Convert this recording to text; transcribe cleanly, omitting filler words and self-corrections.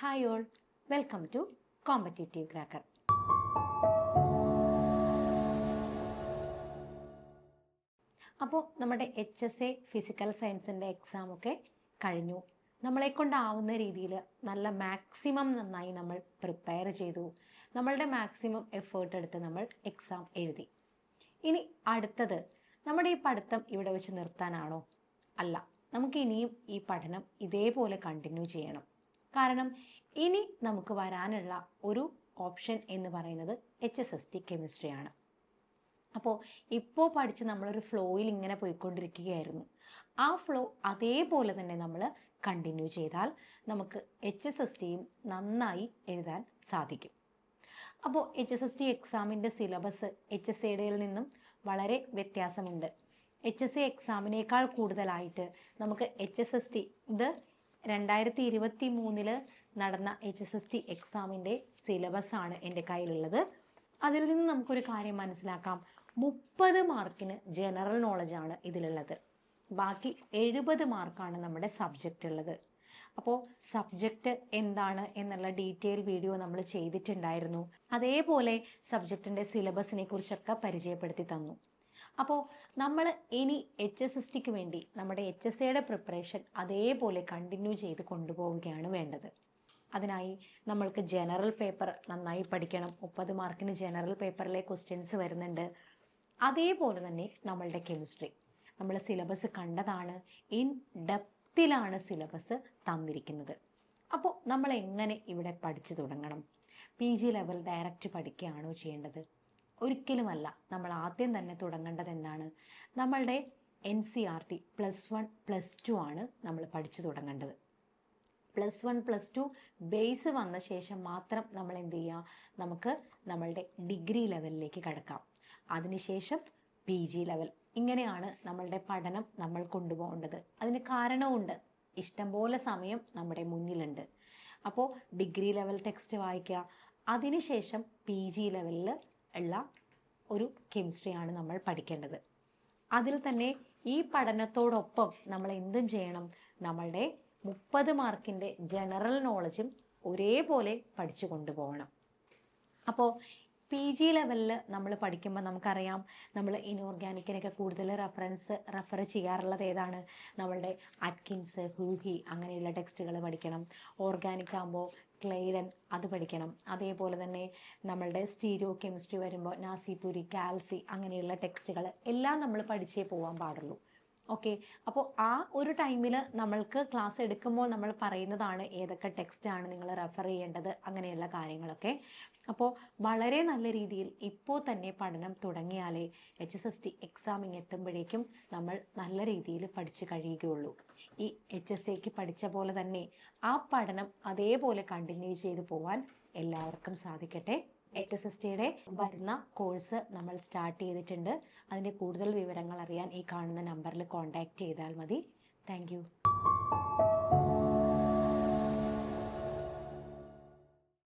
Hi all, welcome to competitive cracker. അപ്പോൾ നമ്മുടെ HSA physical സയൻസിൻ്റെ എക്സാമൊക്കെ കഴിഞ്ഞു. നമ്മളെ കൊണ്ടാവുന്ന രീതിയിൽ നല്ല മാക്സിമം നന്നായി നമ്മൾ പ്രിപ്പയർ ചെയ്തു. നമ്മളുടെ മാക്സിമം എഫേർട്ട് എടുത്ത് നമ്മൾ എക്സാം എഴുതി. ഇനി അടുത്തത്, നമ്മുടെ ഈ പഠിത്തം ഇവിടെ വെച്ച് നിർത്താനാണോ? അല്ല, നമുക്ക് ഇനിയും ഈ പഠനം ഇതേപോലെ കണ്ടിന്യൂ ചെയ്യണം. കാരണം ഇനി നമുക്ക് വരാനുള്ള ഒരു ഓപ്ഷൻ എന്ന് പറയുന്നത് HSST കെമിസ്ട്രിയാണ്. അപ്പോൾ ഇപ്പോൾ പഠിച്ച് നമ്മളൊരു ഫ്ലോയിൽ ഇങ്ങനെ പോയിക്കൊണ്ടിരിക്കുകയായിരുന്നു. ആ ഫ്ലോ അതേപോലെ തന്നെ നമ്മൾ കണ്ടിന്യൂ ചെയ്താൽ നമുക്ക് HSSTയും നന്നായി എഴുതാൻ സാധിക്കും. അപ്പോൾ HSST എക്സാമിൻ്റെ സിലബസ് HSAയുടെയിൽ നിന്നും വളരെ വ്യത്യാസമുണ്ട്. HSA എക്സാമിനേക്കാൾ കൂടുതലായിട്ട് നമുക്ക് HSST, ഇത് 2023 നടന്ന HSST എക്സാമിൻ്റെ സിലബസാണ് എൻ്റെ കയ്യിലുള്ളത്. അതിൽ നിന്ന് നമുക്കൊരു കാര്യം മനസ്സിലാക്കാം. 30 മാർക്കിന് ജനറൽ നോളജാണ് ഇതിലുള്ളത്. ബാക്കി 70 മാർക്കാണ് നമ്മുടെ സബ്ജക്റ്റ് ഉള്ളത്. അപ്പോൾ സബ്ജക്റ്റ് എന്താണ് എന്നുള്ള ഡീറ്റെയിൽ വീഡിയോ നമ്മൾ ചെയ്തിട്ടുണ്ടായിരുന്നു. അതേപോലെ സബ്ജക്റ്റിൻ്റെ സിലബസിനെ കുറിച്ചൊക്കെ പരിചയപ്പെടുത്തി തന്നു. അപ്പോൾ നമ്മൾ ഇനി HSSTക്ക് വേണ്ടി നമ്മുടെ HSAയുടെ പ്രിപ്പറേഷൻ അതേപോലെ കണ്ടിന്യൂ ചെയ്ത് കൊണ്ടുപോവുകയാണ് വേണ്ടത്. അതിനായി നമ്മൾക്ക് ജനറൽ പേപ്പർ നന്നായി പഠിക്കണം. 30 മാർക്കിന് ജനറൽ പേപ്പറിലെ ക്വസ്റ്റ്യൻസ് വരുന്നുണ്ട്. അതേപോലെ തന്നെ നമ്മളുടെ കെമിസ്ട്രി നമ്മൾ സിലബസ് കണ്ടതാണ്. ഇൻ ഡെപ്തിലാണ് സിലബസ് തന്നിരിക്കുന്നത്. അപ്പോൾ നമ്മൾ എങ്ങനെ ഇവിടെ പഠിച്ചു തുടങ്ങണം? PG ലെവൽ ഡയറക്റ്റ് പഠിക്കുകയാണോ ചെയ്യേണ്ടത്? ഒരിക്കലുമല്ല. നമ്മൾ ആദ്യം തന്നെ തുടങ്ങേണ്ടത് എന്താണ്? നമ്മളുടെ NCERT +1 +2 ആണ് നമ്മൾ പഠിച്ചു തുടങ്ങേണ്ടത്. +1 +2 ബേസ് വന്ന ശേഷം മാത്രം നമ്മൾ എന്ത് ചെയ്യുക? നമുക്ക് നമ്മളുടെ ഡിഗ്രി ലെവലിലേക്ക് കടക്കാം. അതിനുശേഷം PG ലെവൽ. ഇങ്ങനെയാണ് നമ്മളുടെ പഠനം നമ്മൾ കൊണ്ടുപോകേണ്ടത്. അതിന് കാരണവുമുണ്ട്. ഇഷ്ടംപോലെ സമയം നമ്മുടെ മുന്നിലുണ്ട്. അപ്പോൾ ഡിഗ്രി ലെവൽ ടെക്സ്റ്റ് വായിക്കുക. അതിനുശേഷം PG ലെവലിൽ ഉള്ള ഒരു കെമിസ്ട്രിയാണ് നമ്മൾ പഠിക്കേണ്ടത്. അതിൽ തന്നെ ഈ പഠനത്തോടൊപ്പം നമ്മൾ എന്തും ചെയ്യണം? നമ്മളുടെ 30 മാർക്കിൻ്റെ ജനറൽ നോളജും ഒരേപോലെ പഠിച്ചു കൊണ്ടുപോകണം. അപ്പോൾ PG ലെവലിൽ നമ്മൾ പഠിക്കുമ്പോൾ നമുക്കറിയാം, നമ്മൾ ഇനോർഗാനിക്കിനൊക്കെ കൂടുതൽ റെഫർ ചെയ്യാറുള്ളത് ഏതാണ്? നമ്മളുടെ അറ്റ്കിൻസ്, ഹൂഹി അങ്ങനെയുള്ള ടെക്സ്റ്റുകൾ പഠിക്കണം. ഓർഗാനിക് ആകുമ്പോൾ ക്ലെയ്ഡൻ അത് പഠിക്കണം. അതേപോലെ തന്നെ നമ്മളുടെ സ്റ്റീരിയോ കെമിസ്ട്രി വരുമ്പോൾ നാസിപുരി, കാൽസി അങ്ങനെയുള്ള ടെക്സ്റ്റുകൾ എല്ലാം നമ്മൾ പഠിച്ചേ പോകാൻ പാടുള്ളൂ. ഓക്കെ. അപ്പോൾ ആ ഒരു ടൈമിൽ നമ്മൾക്ക് ക്ലാസ് എടുക്കുമ്പോൾ നമ്മൾ പറയുന്നതാണ് ഏതൊക്കെ ടെക്സ്റ്റാണ് നിങ്ങൾ റെഫർ ചെയ്യേണ്ടത്, അങ്ങനെയുള്ള കാര്യങ്ങളൊക്കെ. അപ്പോൾ വളരെ നല്ല രീതിയിൽ ഇപ്പോൾ തന്നെ പഠനം തുടങ്ങിയാലേ HSST എക്സാമിങ് എത്തുമ്പോഴേക്കും നമ്മൾ നല്ല രീതിയിൽ പഠിച്ചു കഴിയുകയുള്ളൂ. ഈ HSAക്ക് പഠിച്ച പോലെ തന്നെ ആ പഠനം അതേപോലെ കണ്ടിന്യൂ ചെയ്ത് പോകാൻ എല്ലാവർക്കും സാധിക്കട്ടെ. HSSTയുടെ വരുന്ന കോഴ്സ് നമ്മൾ സ്റ്റാർട്ട് ചെയ്തിട്ടുണ്ട്. അതിൻ്റെ കൂടുതൽ വിവരങ്ങൾ അറിയാൻ ഈ കാണുന്ന നമ്പറിൽ കോൺടാക്റ്റ് ചെയ്താൽ മതി. താങ്ക്